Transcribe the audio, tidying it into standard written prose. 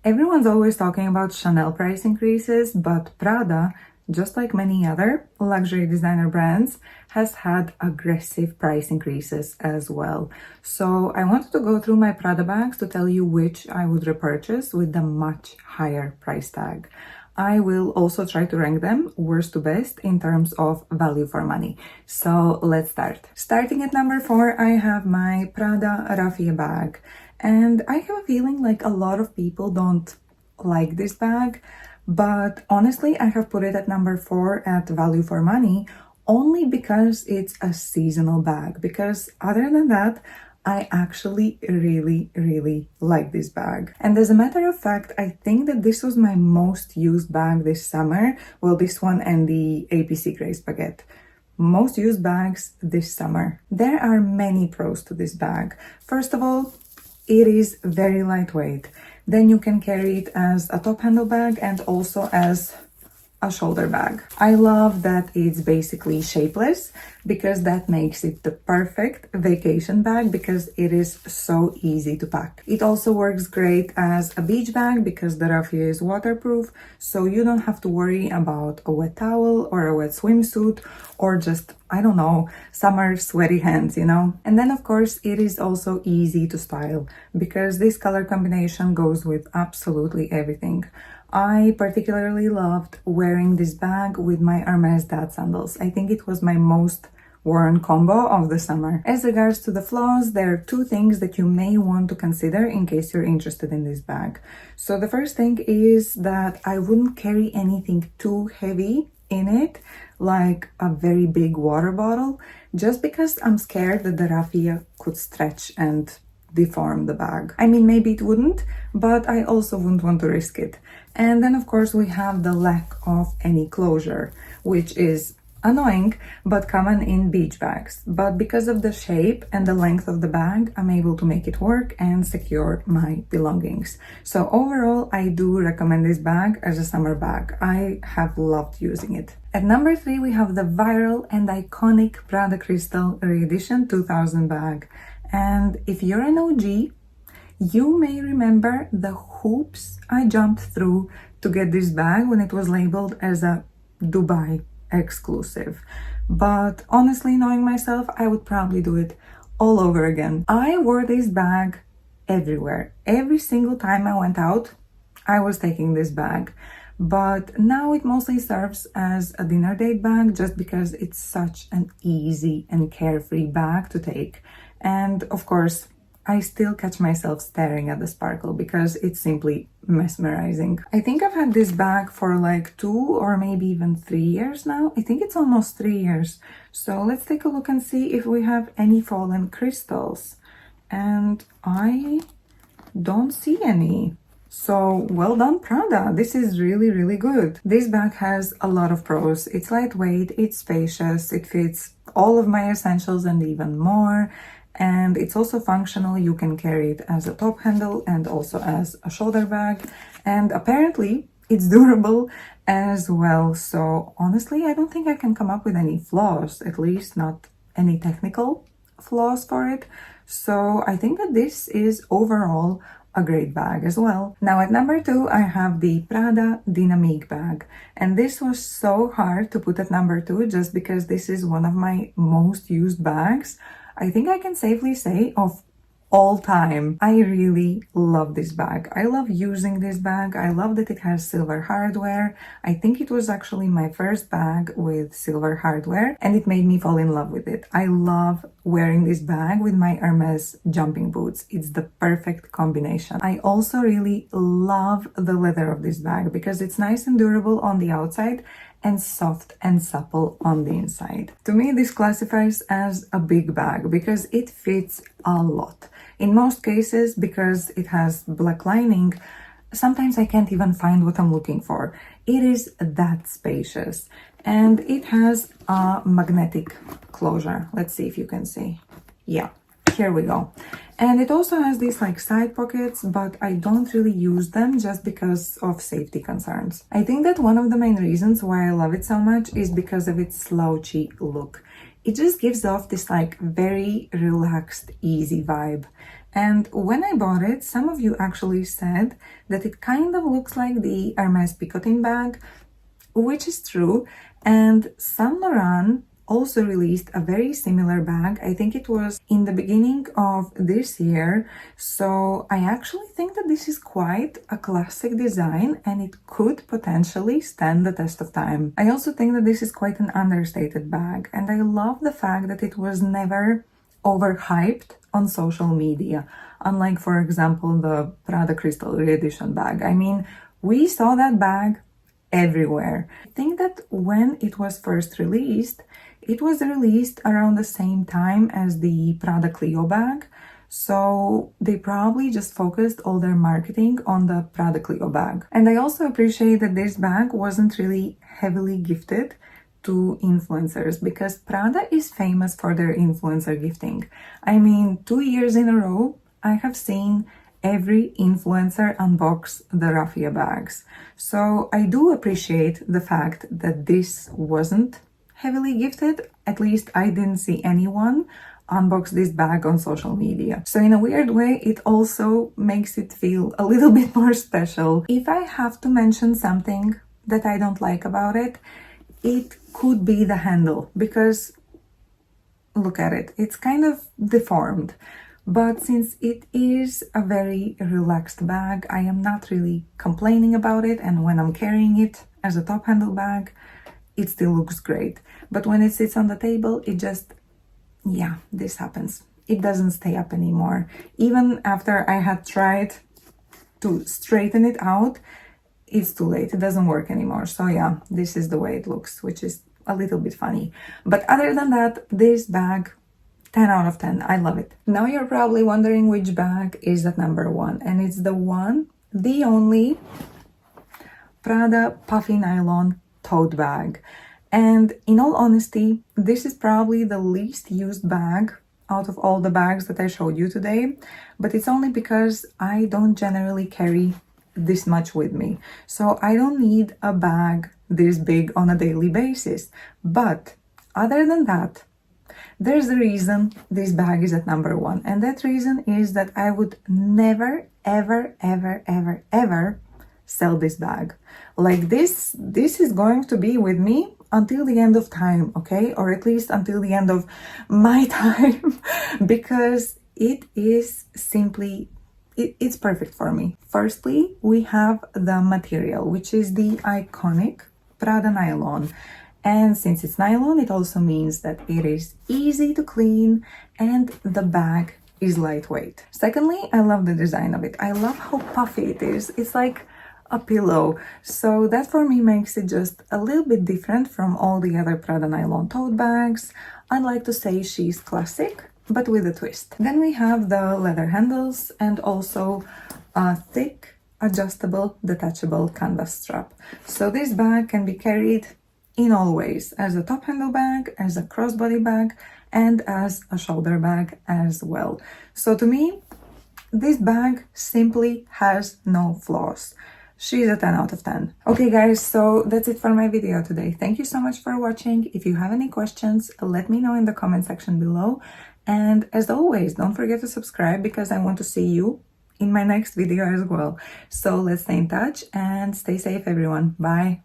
Everyone's always talking about Chanel price increases, but Prada, just like many other luxury designer brands, has had aggressive price increases as well. So I wanted to go through my Prada bags to tell you which I would repurchase with the much higher price tag. I will also try to rank them worst to best in terms of value for money. So let's start. Starting at number 4, I have my Prada Raffia bag. And I have a feeling like a lot of people don't like this bag, but honestly, I have put it at number 4 at value for money only because it's a seasonal bag. Because other than that, I actually really like this bag. And as a matter of fact, I think that this was my most used bag this summer. Well, this one and the APC Grace Baguette. Most used bags this summer. There are many pros to this bag. First of all, it is very lightweight. Then you can carry it as a top handle bag and also as a shoulder bag. I love that it's basically shapeless because that makes it the perfect vacation bag because it is so easy to pack. It also works great as a beach bag because the Raffia is waterproof, so you don't have to worry about a wet towel or a wet swimsuit or just, I don't know, summer sweaty hands, you know? And then of course it is also easy to style because this color combination goes with absolutely everything. I particularly loved wearing this bag with my Hermes dad sandals. I think it was my most worn combo of the summer. As regards to the flaws, there are 2 things that you may want to consider in case you're interested in this bag. So the first thing is that I wouldn't carry anything too heavy in it, like a very big water bottle, just because I'm scared that the Raffia could stretch and deform the bag. I mean, maybe it wouldn't, but I also wouldn't want to risk it. And then of course we have the lack of any closure, which is annoying but common in beach bags. But because of the shape and the length of the bag, I'm able to make it work and secure my belongings. So overall, I do recommend this bag as a summer bag. I have loved using it. At number 3, we have the viral and iconic Prada Crystal Re Edition 2000 bag. And if you're an OG, you may remember the hoops I jumped through to get this bag when it was labeled as a Dubai exclusive. But honestly, knowing myself, I would probably do it all over again. I wore this bag everywhere. Every single time I went out, I was taking this bag. But now it mostly serves as a dinner date bag just because it's such an easy and carefree bag to take. And of course, I still catch myself staring at the sparkle because it's simply mesmerizing. I think I've had this bag for like 2 or maybe even 3 years now. I think it's almost 3 years. So let's take a look and see if we have any fallen crystals. And I don't see any. So well done, Prada. This is really good. This bag has a lot of pros. It's lightweight, it's spacious, it fits all of my essentials and even more. And it's also functional. You can carry it as a top handle and also as a shoulder bag. And apparently it's durable as well. So honestly, I don't think I can come up with any flaws, at least not any technical flaws for it. So I think that this is overall a great bag as well. Now at number 2, I have the Prada Dynamique bag. And this was so hard to put at number 2 just because this is one of my most used bags. I think I can safely say of all time. I really love this bag. I love using this bag. I love that it has silver hardware. I think it was actually my first bag with silver hardware and it made me fall in love with it. I love wearing this bag with my Hermes jumping boots. It's the perfect combination. I also really love the leather of this bag because it's nice and durable on the outside and soft and supple on the inside. To me, this classifies as a big bag because it fits a lot. In most cases, because it has black lining, sometimes I can't even find what I'm looking for. It is that spacious. And it has a magnetic closure. Let's see if you can see. Yeah, here we go. And it also has these like side pockets, but I don't really use them just because of safety concerns. I think that one of the main reasons why I love it so much is because of its slouchy look. It just gives off this like very relaxed, easy vibe. And when I bought it, some of you actually said that it kind of looks like the Hermes Picotin bag, which is true. And Saint Laurent also released a very similar bag. I think it was in the beginning of this year. So I actually think that this is quite a classic design and it could potentially stand the test of time. I also think that this is quite an understated bag, and I love the fact that it was never overhyped on social media, unlike, for example, the Prada Crystal Re Edition bag. I mean, we saw that bag everywhere. I think that when it was first released, it was released around the same time as the Prada Clio bag, so they probably just focused all their marketing on the Prada Clio bag. And I also appreciate that this bag wasn't really heavily gifted to influencers, because Prada is famous for their influencer gifting. I mean, 2 years in a row, I have seen every influencer unbox the Raffia bags. So I do appreciate the fact that this wasn't heavily gifted. At least I didn't see anyone unbox this bag on social media. So in a weird way, it also makes it feel a little bit more special. If I have to mention something that I don't like about it, it could be the handle, because look at it, it's kind of deformed. But since it is a very relaxed bag, I am not really complaining about it, and when I'm carrying it as a top handle bag, it still looks great. But when it sits on the table, it just, yeah, this happens. It doesn't stay up anymore. Even after I had tried to straighten it out, it's too late. It doesn't work anymore. So yeah, this is the way it looks, which is a little bit funny. But other than that, this bag, 10 out of 10. I love it. Now you're probably wondering which bag is at number 1. And it's the one, the only Prada Puffy Nylon tote bag. And in all honesty, this is probably the least used bag out of all the bags that I showed you today. But it's only because I don't generally carry this much with me. So I don't need a bag this big on a daily basis. But other than that, there's a reason this bag is at number 1. And that reason is that I would never, ever, ever, ever, ever sell this bag. Like this is going to be with me until the end of time, okay? Or at least until the end of my time, because it is simply, it's perfect for me. Firstly, we have the material, which is the iconic Prada nylon. And since it's nylon, it also means that it is easy to clean and the bag is lightweight. Secondly, I love the design of it. I love how puffy it is. It's like a pillow. So that for me makes it just a little bit different from all the other Prada nylon tote bags. I like to say she's classic, but with a twist. Then we have the leather handles and also a thick, adjustable, detachable canvas strap. So this bag can be carried in all ways, as a top handle bag, as a crossbody bag, and as a shoulder bag as well. So to me, this bag simply has no flaws. She's a 10 out of 10. Okay guys, so that's it for my video today. Thank you so much for watching. If you have any questions, let me know in the comment section below. And as always, don't forget to subscribe, because I want to see you in my next video as well. So let's stay in touch and stay safe, everyone. Bye.